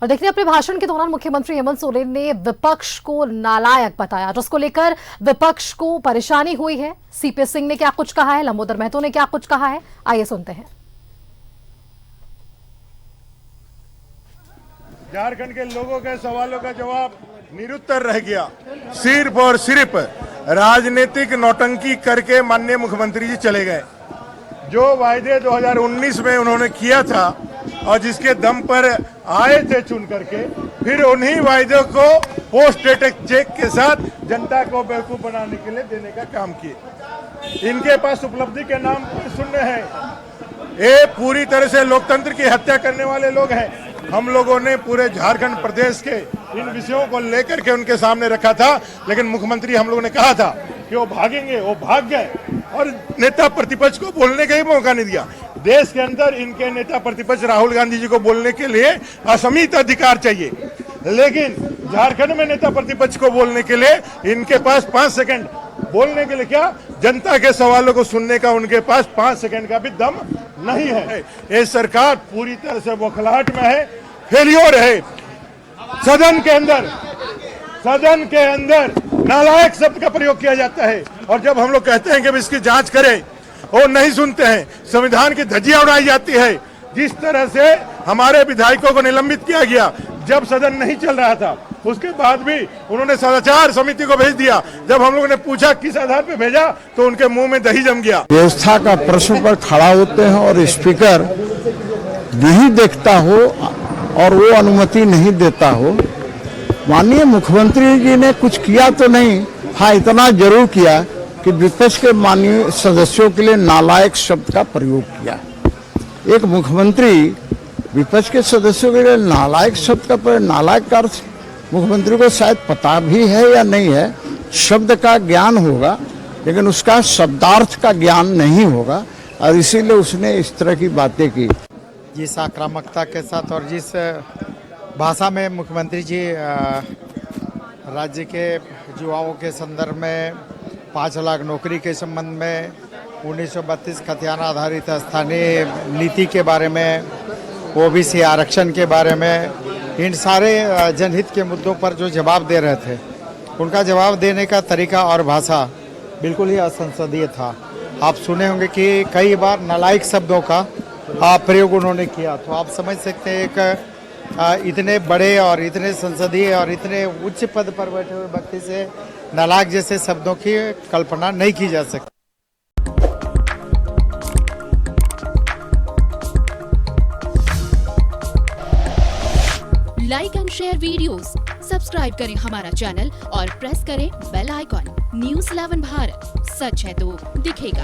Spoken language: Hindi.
और देखिए, अपने भाषण के दौरान मुख्यमंत्री हेमंत सोरेन ने विपक्ष को नालायक बताया, जिसको लेकर विपक्ष को परेशानी हुई है। सीपी सिंह ने क्या कुछ कहा है, लंबोदर महतो ने क्या कुछ कहा है, आइए सुनते हैं। झारखंड के लोगों के सवालों का जवाब निरुत्तर रह गया। सिर्फ और सिर्फ राजनीतिक नौटंकी करके माननीय मुख्यमंत्री जी चले गए। जो वायदे 2019 में उन्होंने किया था और जिसके दम पर आए थे चुन करके, फिर उन्हीं वायदों को पोस्ट डेटेड चेक के साथ जनता को बेवकूफ बनाने के लिए देने का काम किए। इनके पास उपलब्धि के नाम पर शून्य है। ये पूरी तरह से लोकतंत्र की हत्या करने वाले लोग हैं। हम लोगों ने पूरे झारखंड प्रदेश के इन विषयों को लेकर के उनके सामने रखा था, लेकिन मुख्यमंत्री हम लोगों ने कहा था कि वो भागेंगे, वो भाग गए और नेता प्रतिपक्ष को बोलने का ही मौका नहीं दिया। देश के अंदर इनके नेता प्रतिपक्ष राहुल गांधी जी को बोलने के लिए असीमित अधिकार चाहिए, लेकिन झारखंड में नेता प्रतिपक्ष को बोलने के लिए इनके पास 5 सेकंड बोलने के लिए क्या, जनता के सवालों को सुनने का उनके पास 5 सेकंड का भी दम नहीं है। ये सरकार पूरी तरह से बौखलाहट में है, फेलियर है। सदन के अंदर नालायक शब्द का प्रयोग किया जाता है, और जब हम लोग कहते हैं कि इसकी जांच करें, वो नहीं सुनते हैं। संविधान की धज्जियां उड़ाई जाती है। जिस तरह से हमारे विधायकों को निलंबित किया गया जब सदन नहीं चल रहा था, उसके बाद भी उन्होंने सदाचार समिति को भेज दिया। जब हम लोगों ने पूछा किस आधार पर भेजा, तो उनके मुंह में दही जम गया। व्यवस्था का प्रश्न पर खड़ा होते हैं और स्पीकर नहीं देखता हो और वो अनुमति नहीं देता हो। माननीय मुख्यमंत्री जी ने कुछ किया तो नहीं, हाँ इतना जरूर किया कि विपक्ष के माननीय सदस्यों के लिए नालायक शब्द का प्रयोग किया। एक मुख्यमंत्री विपक्ष के सदस्यों के लिए नालायक शब्द का प्रयोग, नालायक का अर्थ मुख्यमंत्री को शायद पता भी है या नहीं है। शब्द का ज्ञान होगा, लेकिन उसका शब्दार्थ का ज्ञान नहीं होगा, और इसीलिए उसने इस तरह की बातें की। जिस आक्रामकता के साथ और जिस भाषा में मुख्यमंत्री जी राज्य के युवाओं के संदर्भ में 5 लाख नौकरी के संबंध में 1932 खतियाना आधारित स्थानीय नीति के बारे में, ओबीसी आरक्षण के बारे में, इन सारे जनहित के मुद्दों पर जो जवाब दे रहे थे, उनका जवाब देने का तरीका और भाषा बिल्कुल ही असंसदीय था। आप सुने होंगे कि कई बार नालायक शब्दों का प्रयोग उन्होंने किया। तो आप समझ सकते हैं एक इतने बड़े और इतने संसदीय और इतने उच्च पद पर बैठे हुए व्यक्ति से नालायक जैसे शब्दों की कल्पना नहीं की जा सकती। Like and share videos, subscribe करें हमारा चैनल और प्रेस करें बेल आइकॉन। न्यूज़ 11 भारत, सच है तो दिखेगा।